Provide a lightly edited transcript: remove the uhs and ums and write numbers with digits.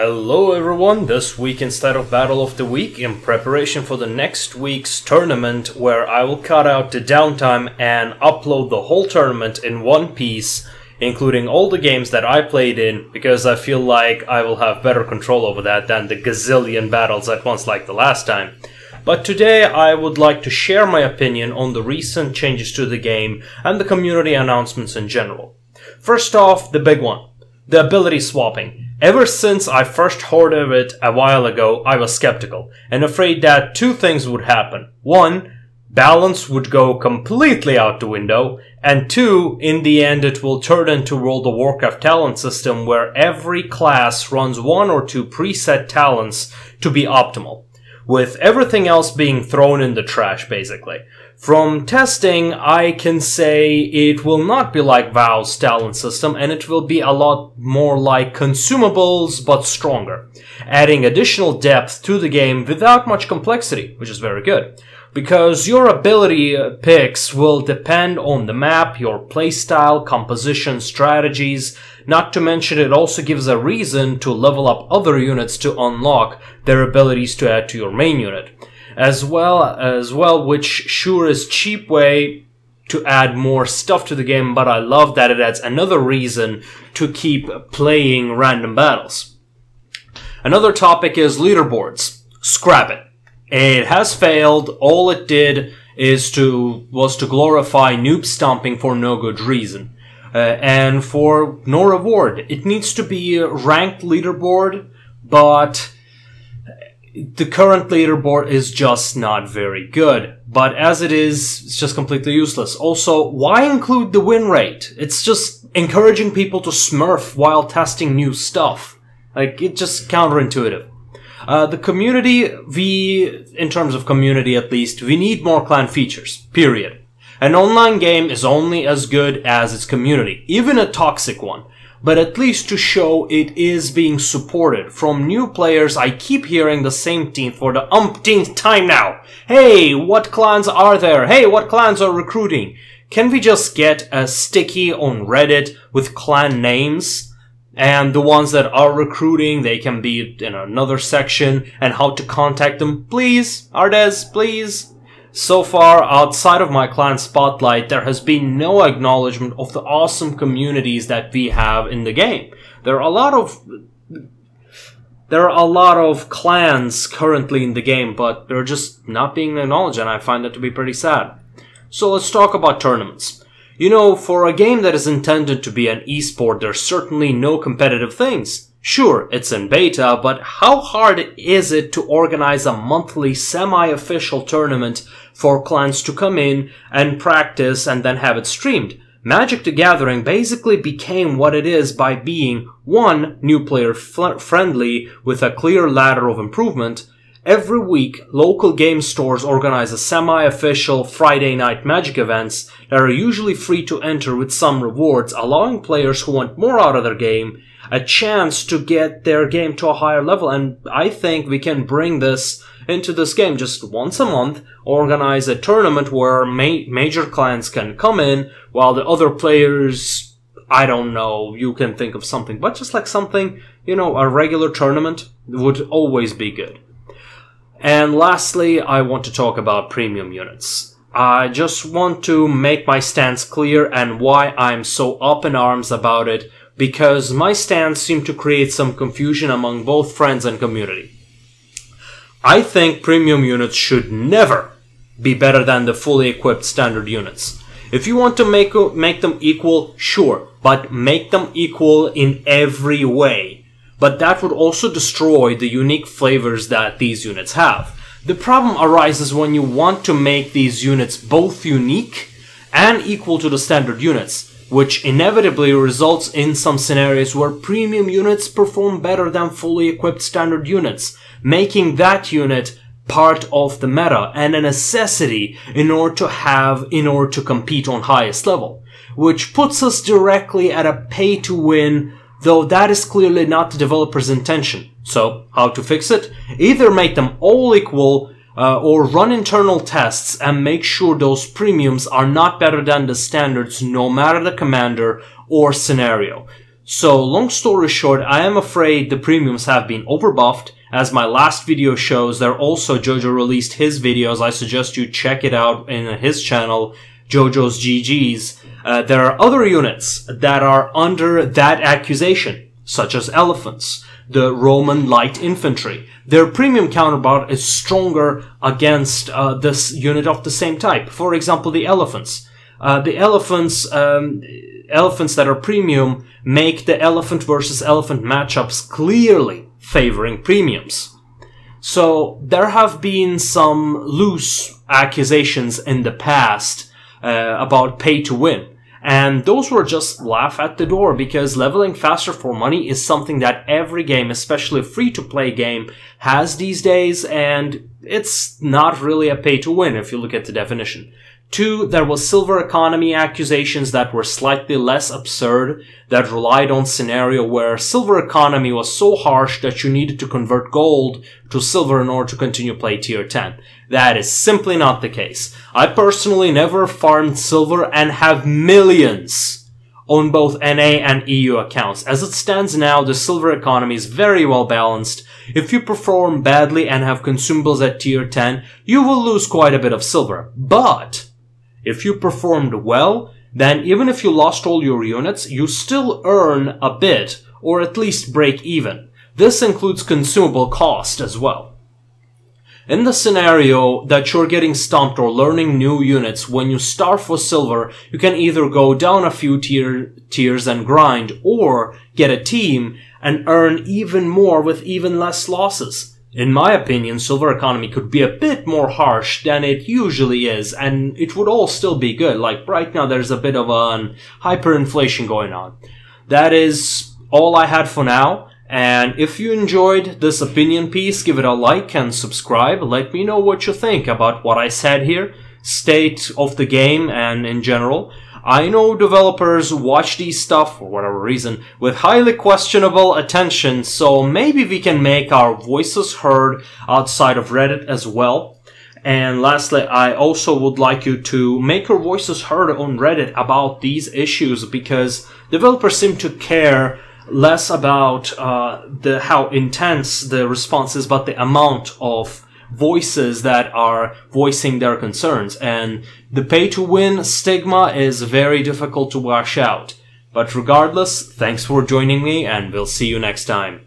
Hello everyone, this week instead of Battle of the Week, in preparation for the next week's tournament where I will cut out the downtime and upload the whole tournament in one piece, including all the games that I played in, because I feel like I will have better control over that than the gazillion battles at once like the last time. But today I would like to share my opinion on the recent changes to the game and the community announcements in general. First off, the big one, the ability swapping. Ever since I first heard of it a while ago, I was skeptical and afraid that two things would happen. One, balance would go completely out the window, and two, in the end it will turn into World of Warcraft talent system where every class runs one or two preset talents to be optimal, with everything else being thrown in the trash basically. From testing, I can say it will not be like WoW's talent system, and it will be a lot more like consumables but stronger, adding additional depth to the game without much complexity, which is very good. Because your ability picks will depend on the map, your playstyle, composition, strategies. Not to mention it also gives a reason to level up other units to unlock their abilities to add to your main unit. As well, which sure is cheap way to add more stuff to the game, but I love that it adds another reason to keep playing random battles. Another topic is leaderboards. Scrap it. It has failed. All it did was to glorify noob stomping for no good reason. And for no reward. It needs to be a ranked leaderboard, but the current leaderboard is just not very good. But as it is, it's just completely useless. Also, why include the win rate? It's just encouraging people to smurf while testing new stuff. Like, it's just counterintuitive. The community, in terms of community at least, we need more clan features. Period. An online game is only as good as its community, even a toxic one. But at least to show it is being supported. From new players, I keep hearing the same thing for the umpteenth time now. Hey, what clans are there? Hey, what clans are recruiting? Can we just get a sticky on Reddit with clan names? And the ones that are recruiting, they can be in another section, and how to contact them. Please, Ardes, please. So far, outside of my clan spotlight, there has been no acknowledgement of the awesome communities that we have in the game. There are a lot of clans currently in the game, but they're just not being acknowledged, and I find that to be pretty sad. So let's talk about tournaments. You know, for a game that is intended to be an esport, there's certainly no competitive things. Sure, it's in beta, but how hard is it to organize a monthly semi-official tournament for clans to come in and practice and then have it streamed? Magic the Gathering basically became what it is by being, one, new player friendly with a clear ladder of improvement. Every week, local game stores organize a semi-official Friday night Magic events that are usually free to enter with some rewards, allowing players who want more out of their game a chance to get their game to a higher level. And I think we can bring this into this game just once a month, organize a tournament where major clans can come in while the other players, I don't know, you can think of something, but just like something, you know, a regular tournament would always be good. And lastly, I want to talk about premium units. I just want to make my stance clear and why I'm so up in arms about it, because my stance seemed to create some confusion among both friends and community. I think premium units should never be better than the fully equipped standard units. If you want to make them equal, sure, but make them equal in every way. But that would also destroy the unique flavors that these units have. The problem arises when you want to make these units both unique and equal to the standard units, which inevitably results in some scenarios where premium units perform better than fully equipped standard units, making that unit part of the meta and a necessity in order to compete on highest level, which puts us directly at a pay-to-win, though that is clearly not the developer's intention. So, how to fix it? Either make them all equal, or run internal tests and make sure those premiums are not better than the standards no matter the commander or scenario. So, long story short, I am afraid the premiums have been overbuffed. As my last video shows, JoJo released his videos. I suggest you check it out in his channel, JoJo's GG's. There are other units that are under that accusation, such as elephants, the Roman light infantry. Their premium counterpart is stronger against this unit of the same type. For example, the elephants. Elephants that are premium make the elephant versus elephant matchups clearly favoring premiums. So there have been some loose accusations in the past about pay to win. And those were just laugh at the door, because leveling faster for money is something that every game, especially a free-to-play game, has these days, and it's not really a pay-to-win if you look at the definition. 2, there was silver economy accusations that were slightly less absurd, that relied on scenario where silver economy was so harsh that you needed to convert gold to silver in order to continue play tier 10. That is simply not the case. I personally never farmed silver and have millions on both NA and EU accounts. As it stands now, the silver economy is very well balanced. If you perform badly and have consumables at tier 10, you will lose quite a bit of silver. But if you performed well, then even if you lost all your units, you still earn a bit, or at least break even. This includes consumable cost as well. In the scenario that you're getting stumped or learning new units, when you start for silver, you can either go down a few tiers and grind, or get a team and earn even more with even less losses. In my opinion, silver economy could be a bit more harsh than it usually is, and it would all still be good. Like right now there's a bit of an hyperinflation going on. That is all I had for now. And if you enjoyed this opinion piece, give it a like and subscribe. Let me know what you think about what I said here, state of the game, and in general. I know developers watch these stuff, for whatever reason, with highly questionable attention, so maybe we can make our voices heard outside of Reddit as well. And lastly, I also would like you to make your voices heard on Reddit about these issues, because developers seem to care less about how intense the response is, but the amount of voices that are voicing their concerns. And the pay-to-win stigma is very difficult to wash out. But regardless, thanks for joining me, and we'll see you next time.